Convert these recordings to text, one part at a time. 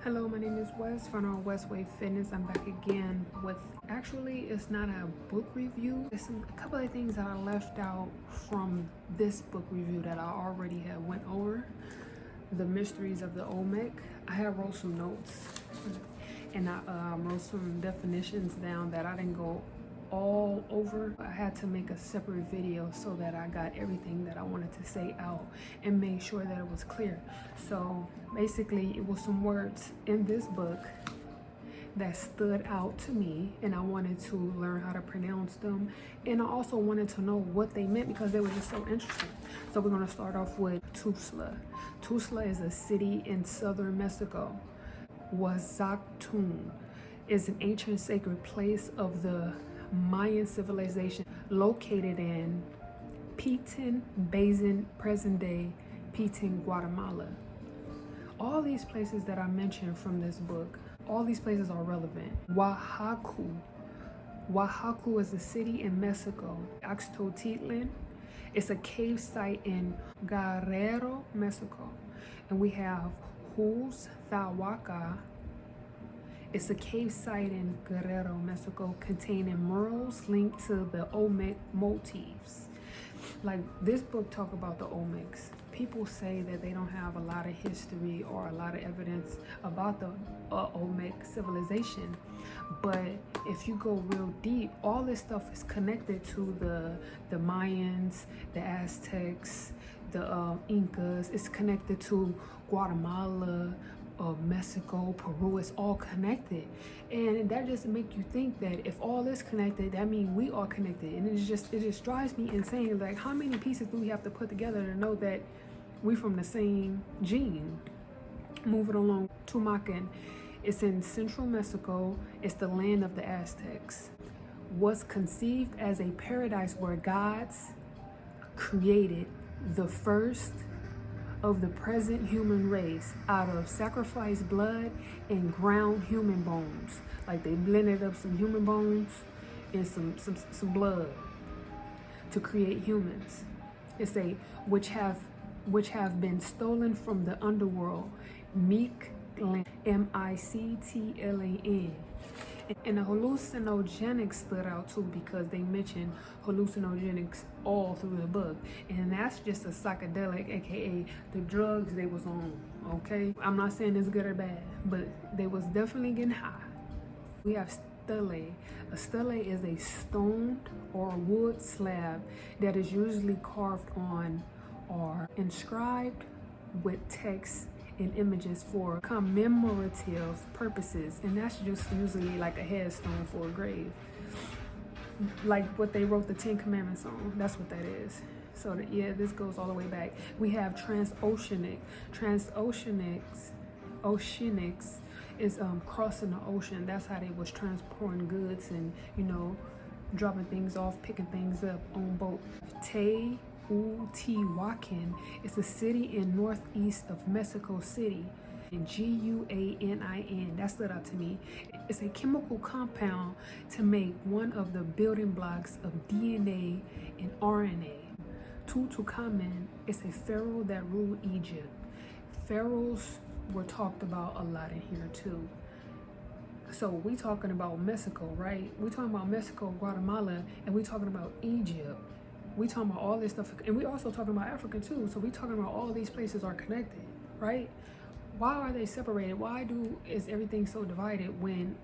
Hello, my name is Wes from our Westway Fitness. I'm back again with, actually, it's not a book review. It's a couple of things that I left out from this book review that I already had went over. The Mysteries of the Olmec. I have wrote some notes and I wrote some definitions down that I didn't go all over. I had to make a separate video so that I got everything that I wanted to say out and made sure that it was clear. So basically it was some words in this book that stood out to me and I wanted to learn how to pronounce them, and I also wanted to know what they meant because they were just so interesting. So we're going to start off with Tuzla. Tuzla is a city in southern Mexico. Huazactun is an ancient sacred place of the Mayan civilization located in Petén Basin, present-day Petén, Guatemala. All these places that I mentioned from this book, all these places are relevant. Oaxaca. Oaxaca is a city in Mexico. Axtotitlan. It's a cave site in Guerrero, Mexico. And we have Huaxtlahuaca. It's a cave site in Guerrero, Mexico, containing murals linked to the Olmec motifs. Like, this book talk about the Olmecs. People say that they don't have a lot of history or a lot of evidence about the Olmec civilization. But if you go real deep, all this stuff is connected to the Mayans, the Aztecs, the Incas. It's connected to Guatemala, Mexico, Peru. It's all connected, and that just make you think that if all is connected, that means we are connected. And it just drives me insane. Like, how many pieces do we have to put together to know that we from the same gene? Moving along, Tumacan. It's in central Mexico. It's the land of the Aztecs. Was conceived as a paradise where gods created the first of the present human race out of sacrificed blood and ground human bones. Like, they blended up some human bones and some blood to create humans. It's a which have been stolen from the underworld. Mictlan, Mictlan. And the hallucinogenics stood out too because they mentioned hallucinogenics all through the book, and that's just a psychedelic, aka the drugs they was on. Okay, I'm not saying it's good or bad, but they was definitely getting high. We have stele. A stele is a stone or wood slab that is usually carved on or inscribed with text and images for commemorative purposes, and that's just usually like a headstone for a grave, like what they wrote the 10 Commandments on. That's what that is. So yeah, this goes all the way back. We have transoceanic. Oceanics is crossing the ocean. That's how they was transporting goods and, you know, dropping things off, picking things up on boat. Teotihuacan is a city in northeast of Mexico City. And Guanin, that stood out to me. It's a chemical compound to make one of the building blocks of DNA and RNA. Tutankhamun is a pharaoh that ruled Egypt. Pharaohs were talked about a lot in here too. So we talking about Mexico, right? We talking about Mexico, Guatemala, and we talking about Egypt. We talking about all this stuff, and we also talking about Africa too. So we talking about all these places are connected, right? Why are they separated? Why is everything so divided when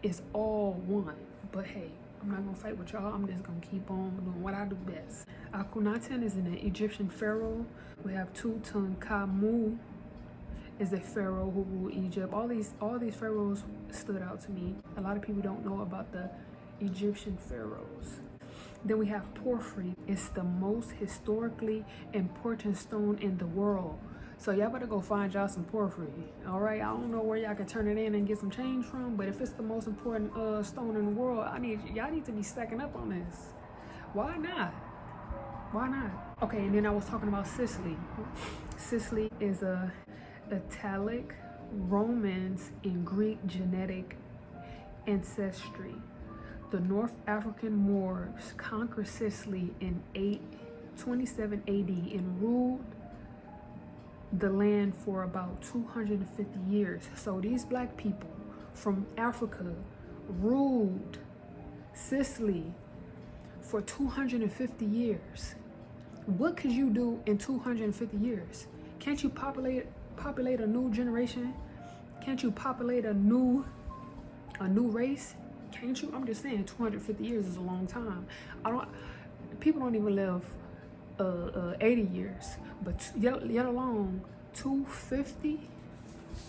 it's all one? But hey, I'm not gonna fight with y'all. I'm just gonna keep on doing what I do best. Akhenaten is an Egyptian pharaoh. We have Tutankhamun is a pharaoh who ruled Egypt. All these pharaohs stood out to me. A lot of people don't know about the Egyptian pharaohs. Then we have porphyry. It's the most historically important stone in the world. So y'all better go find y'all some porphyry. All right, I don't know where y'all can turn it in and get some change from, but if it's the most important stone in the world, y'all need to be stacking up on this. Why not? Why not? Okay, and then I was talking about Sicily. Sicily is a Italic, Romans, and Greek genetic ancestry. The North African Moors conquered Sicily in 827 AD and ruled the land for about 250 years. So these black people from Africa ruled Sicily for 250 years. What could you do in 250 years? Can't you populate a new generation? Can't you populate a new race? Can't you? I'm just saying 250 years is a long time. People don't even live 80 years, but yet alone 250.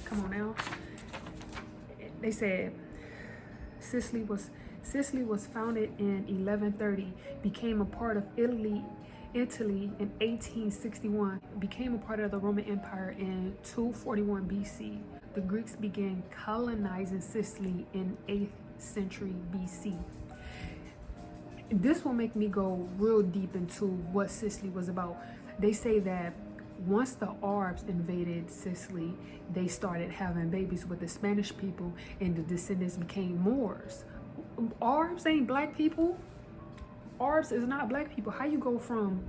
Come on now. They said Sicily was founded in 1130, became a part of Italy in 1861, became a part of the Roman Empire in 241 BC. The Greeks began colonizing Sicily in 8th century BC. This will make me go real deep into what Sicily was about. They say that once the Arabs invaded Sicily, they started having babies with the Spanish people, and the descendants became Moors. Arabs ain't black people. Arabs is not black people. How you go from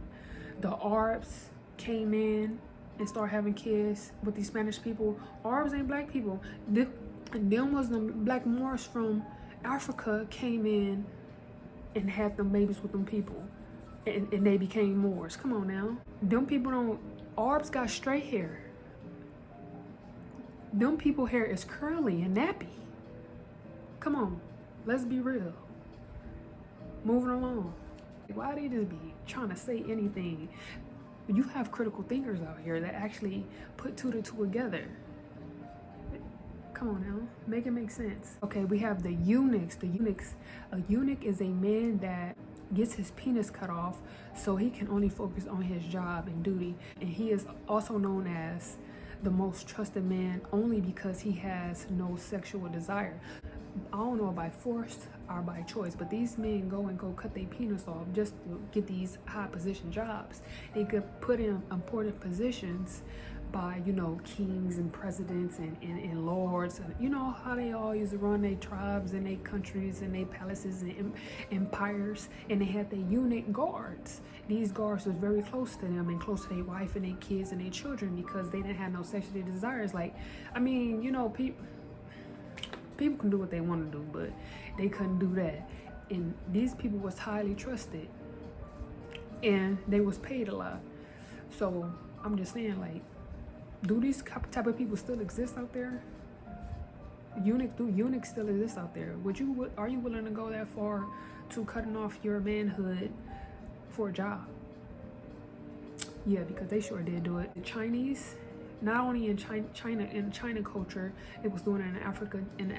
the Arabs came in and start having kids with these Spanish people? Arabs ain't black people. Them was the black Moors from Africa came in and had them babies with them people, and they became Moors. Come on now. Them people don't. Arabs got straight hair. Them people hair is curly and nappy. Come on, let's be real. Moving along. Why they just be trying to say anything? You have critical thinkers out here that actually put two to two together. Come on now, make it make sense. Okay, we have the eunuchs. A eunuch is a man that gets his penis cut off so he can only focus on his job and duty. And he is also known as the most trusted man only because he has no sexual desire. I don't know by force or by choice, but these men go cut their penis off just to get these high position jobs. They could put in important positions by, kings and presidents and lords, and you know how they all used to run their tribes and their countries and their palaces and empires, and they had their eunuch guards. These guards was very close to them and close to their wife and their kids and their children because they didn't have no sexual desires. People can do what they want to do, but they couldn't do that. And these people was highly trusted, and they was paid a lot. So I'm just saying, do these type of people still exist out there? Eunuchs still exist out there? Are you willing to go that far to cutting off your manhood for a job? Yeah, because they sure did do it. The Chinese, not only in China culture, it was doing it in the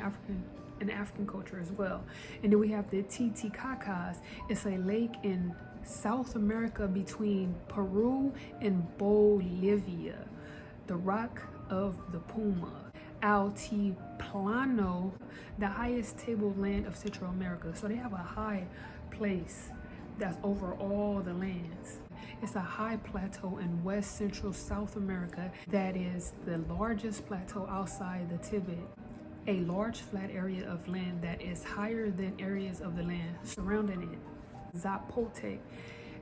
African culture as well. And then we have the Titicacas. It's a lake in South America between Peru and Bolivia. The Rock of the Puma. Altiplano, the highest tableland of Central America. So they have a high place that's over all the lands. It's a high plateau in West Central South America that is the largest plateau outside the Tibet. A large flat area of land that is higher than areas of the land surrounding it.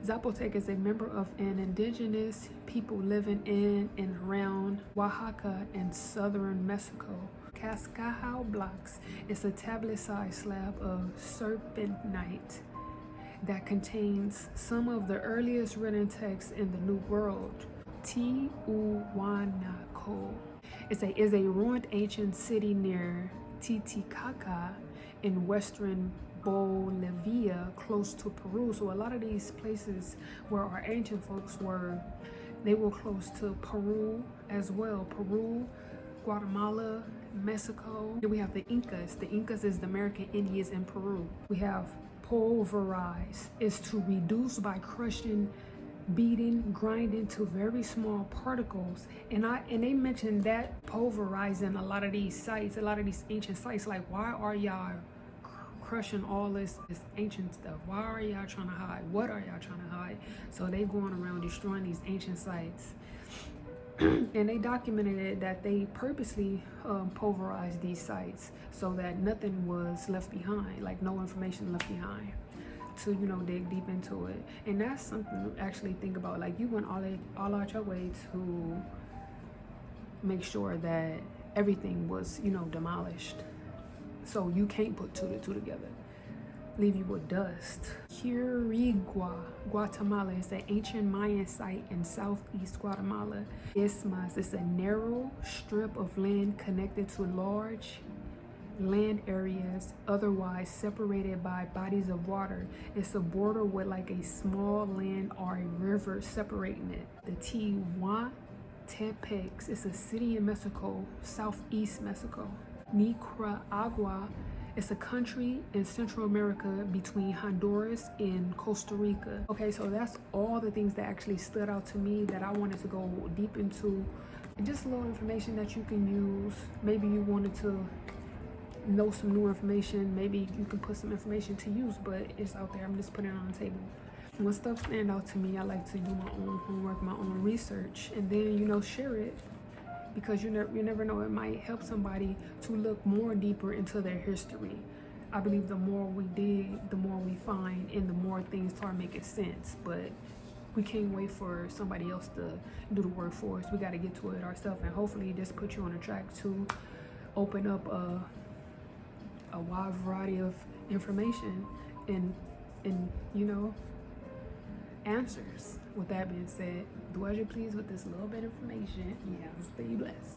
Zapotec is a member of an indigenous people living in and around Oaxaca and southern Mexico. Cascajal blocks is a tablet-sized slab of serpentinite that contains some of the earliest written texts in the New World. Tiwanaku is a ruined ancient city near Titicaca in western Bolivia, close to Peru. So a lot of these places where our ancient folks were, they were close to Peru as well. Peru, Guatemala, Mexico. Then we have the Incas. The Incas is the American Indians in Peru. We have pulverize, is to reduce by crushing, beating, grinding to very small particles. And they mentioned that pulverizing a lot of these sites, a lot of these ancient sites. Like, why are y'all crushing all this ancient stuff? Why are y'all trying to hide? What are y'all trying to hide? So they going around destroying these ancient sites. And they documented it that they purposely pulverized these sites so that nothing was left behind, like no information left behind, to dig deep into it. And that's something to actually think about. Like, you went all out your way to make sure that everything was, you know, demolished. So you can't put two to two together. Leave you with dust. Quirigua, Guatemala is an ancient Mayan site in southeast Guatemala. Isthmus is a narrow strip of land connected to large land areas otherwise separated by bodies of water. It's a border with like a small land or a river separating it. The Tehuantepec is a city in Mexico, southeast Mexico. Nicaragua is a country in Central America between Honduras and Costa Rica. Okay, so that's all the things that actually stood out to me that I wanted to go deep into. Just a little information that you can use. Maybe you wanted to know some new information. Maybe you can put some information to use, but it's out there. I'm just putting it on the table. When stuff stand out to me, I like to do my own homework, my own research, and then, you know, share it, because you never know, it might help somebody to look more deeper into their history. I believe the more we dig, the more we find, and the more things start making sense. But we can't wait for somebody else to do the work for us. We got to get to it ourselves, and hopefully this put you on a track to open up a wide variety of information and you know, answers. With that being said, do as you please with this little bit of information. Yeah, stay blessed.